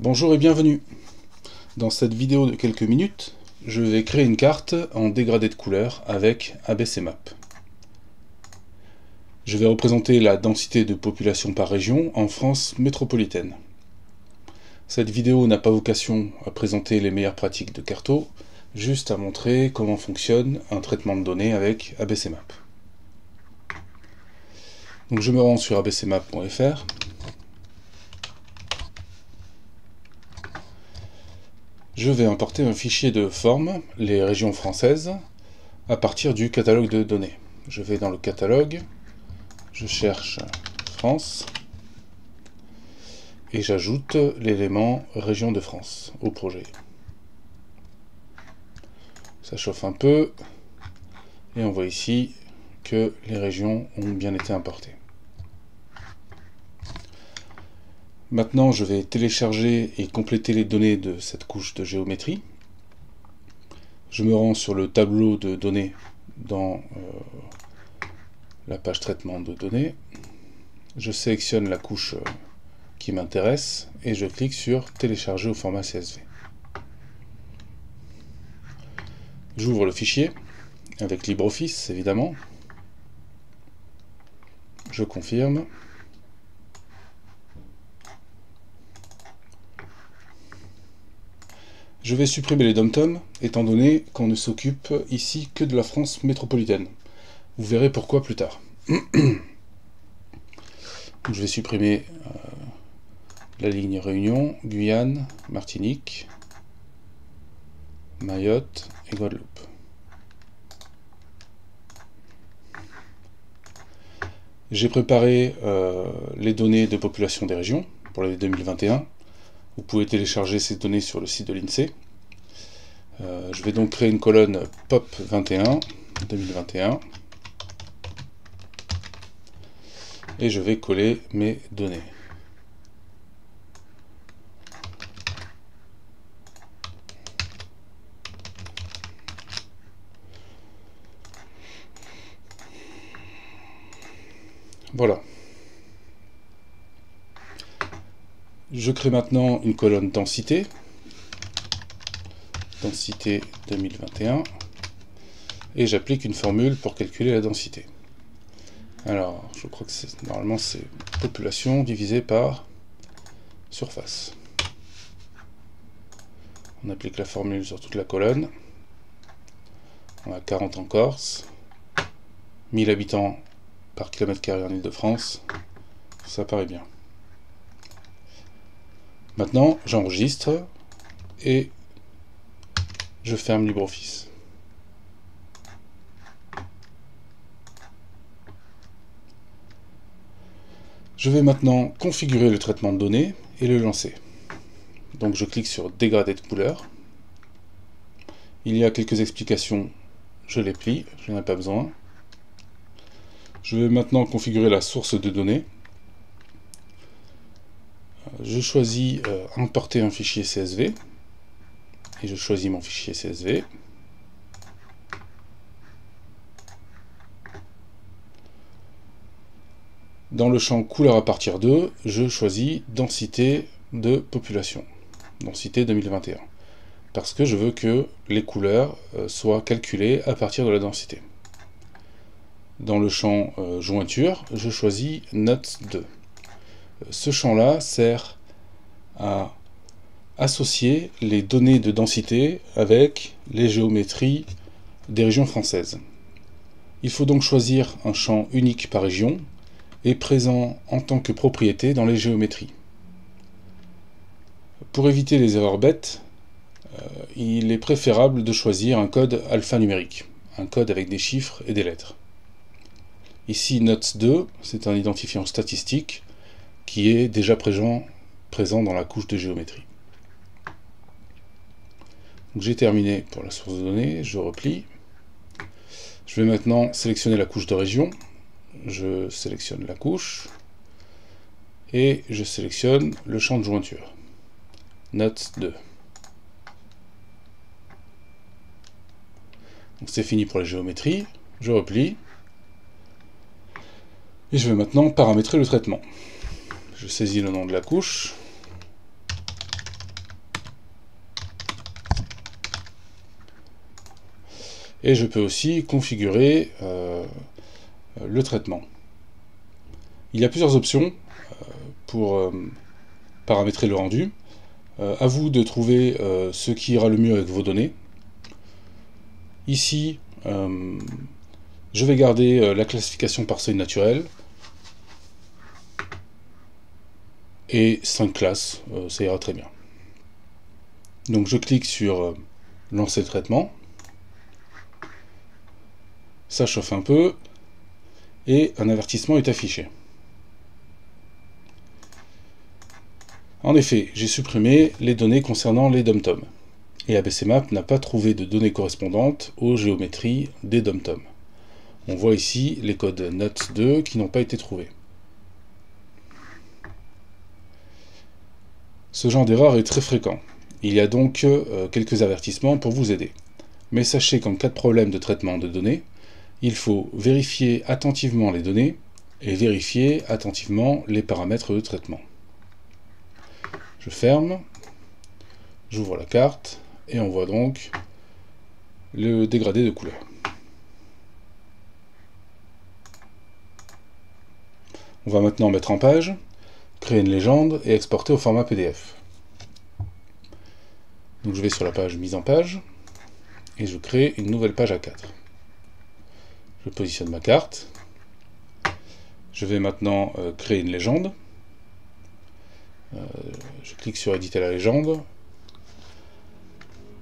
Bonjour et bienvenue. Dans cette vidéo de quelques minutes, je vais créer une carte en dégradé de couleurs avec ABCmap. Je vais représenter la densité de population par région en France métropolitaine. Cette vidéo n'a pas vocation à présenter les meilleures pratiques de Carto, juste à montrer comment fonctionne un traitement de données avec ABCmap. Donc je me rends sur abcmap.fr. Je vais importer un fichier de forme, les régions françaises, à partir du catalogue de données. Je vais dans le catalogue, je cherche France, et j'ajoute l'élément région de France au projet. Ça chauffe un peu, et on voit ici que les régions ont bien été importées. Maintenant, je vais télécharger et compléter les données de cette couche de géométrie. Je me rends sur le tableau de données dans la page traitement de données. Je sélectionne la couche qui m'intéresse et je clique sur télécharger au format CSV. J'ouvre le fichier avec LibreOffice évidemment. Je confirme. Je vais supprimer les DOM-TOM, étant donné qu'on ne s'occupe ici que de la France métropolitaine. Vous verrez pourquoi plus tard. Je vais supprimer la ligne Réunion, Guyane, Martinique, Mayotte et Guadeloupe. J'ai préparé les données de population des régions pour l'année 2021. Vous pouvez télécharger ces données sur le site de l'INSEE. Je vais donc créer une colonne POP 21 2021 et je vais coller mes données. Voilà. Je crée maintenant une colonne densité, densité 2021, et j'applique une formule pour calculer la densité. Alors, je crois que normalement c'est population divisée par surface. On applique la formule sur toute la colonne. On a 40 en Corse, 1000 habitants par kilomètre carré en Île-de-France, ça paraît bien. Maintenant, j'enregistre et je ferme LibreOffice. Je vais maintenant configurer le traitement de données et le lancer. Donc je clique sur dégradé de couleurs. Il y a quelques explications, je les plie, je n'en ai pas besoin. Je vais maintenant configurer la source de données. Je choisis importer un fichier CSV et je choisis mon fichier CSV. Dans le champ couleur à partir de, je choisis densité de population, densité 2021, parce que je veux que les couleurs soient calculées à partir de la densité. Dans le champ jointure, je choisis Notes 2. Ce champ-là sert à associer les données de densité avec les géométries des régions françaises. Il faut donc choisir un champ unique par région et présent en tant que propriété dans les géométries. Pour éviter les erreurs bêtes, il est préférable de choisir un code alphanumérique, un code avec des chiffres et des lettres. Ici, Notes 2, c'est un identifiant statistique qui est déjà présent dans la couche de géométrie. J'ai terminé pour la source de données, je replie. Je vais maintenant sélectionner la couche de région. Je sélectionne la couche et je sélectionne le champ de jointure. Notes 2. C'est fini pour les géométries. Je replie. Et je vais maintenant paramétrer le traitement. Je saisis le nom de la couche. Et je peux aussi configurer le traitement. Il y a plusieurs options pour paramétrer le rendu. À vous de trouver ce qui ira le mieux avec vos données. Ici, je vais garder la classification par seuil naturel. Et 5 classes, ça ira très bien. Donc je clique sur lancer le traitement. Ça chauffe un peu. Et un avertissement est affiché. En effet, j'ai supprimé les données concernant les DOM-TOM. Et ABCmap n'a pas trouvé de données correspondantes aux géométries des DOM-TOM. On voit ici les codes NUTS2 qui n'ont pas été trouvés. Ce genre d'erreur est très fréquent. Il y a donc quelques avertissements pour vous aider. Mais sachez qu'en cas de problème de traitement de données, il faut vérifier attentivement les données et vérifier attentivement les paramètres de traitement. Je ferme, j'ouvre la carte et on voit donc le dégradé de couleur. On va maintenant mettre en page, créer une légende et exporter au format PDF. Donc je vais sur la page mise en page et je crée une nouvelle page A4. Je positionne ma carte. Je vais maintenant créer une légende. Je clique sur éditer la légende.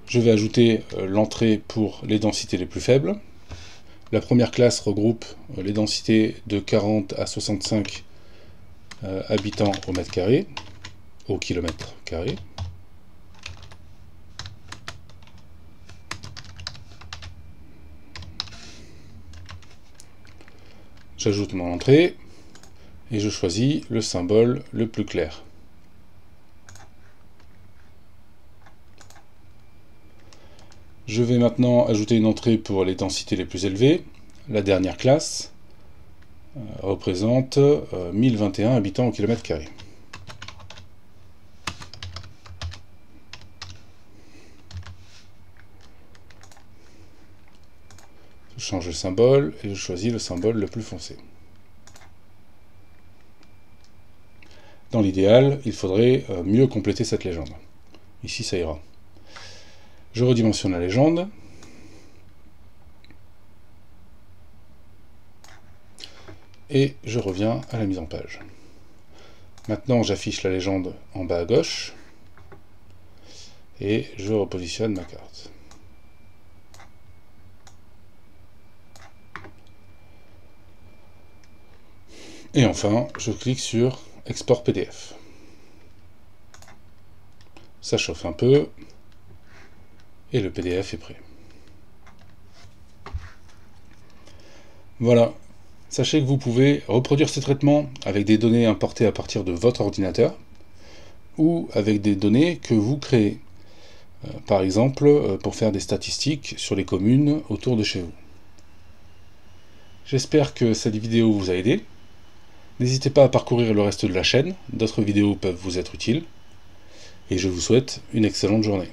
Je vais ajouter l'entrée pour les densités les plus faibles. La première classe regroupe les densités de 40 à 65 habitants au mètre carré, au kilomètre carré. J'ajoute mon entrée et je choisis le symbole le plus clair. Je vais maintenant ajouter une entrée pour les densités les plus élevées. La dernière classe représente 1021 habitants au kilomètre carré. Je change le symbole et je choisis le symbole le plus foncé. Dans l'idéal, il faudrait mieux compléter cette légende. Ici, ça ira. Je redimensionne la légende. Et je reviens à la mise en page. Maintenant, j'affiche la légende en bas à gauche. Et je repositionne ma carte. Et enfin, je clique sur Export PDF. Ça chauffe un peu. Et le PDF est prêt. Voilà. Sachez que vous pouvez reproduire ces traitements avec des données importées à partir de votre ordinateur ou avec des données que vous créez. Par exemple, pour faire des statistiques sur les communes autour de chez vous. J'espère que cette vidéo vous a aidé. N'hésitez pas à parcourir le reste de la chaîne, d'autres vidéos peuvent vous être utiles. Et je vous souhaite une excellente journée.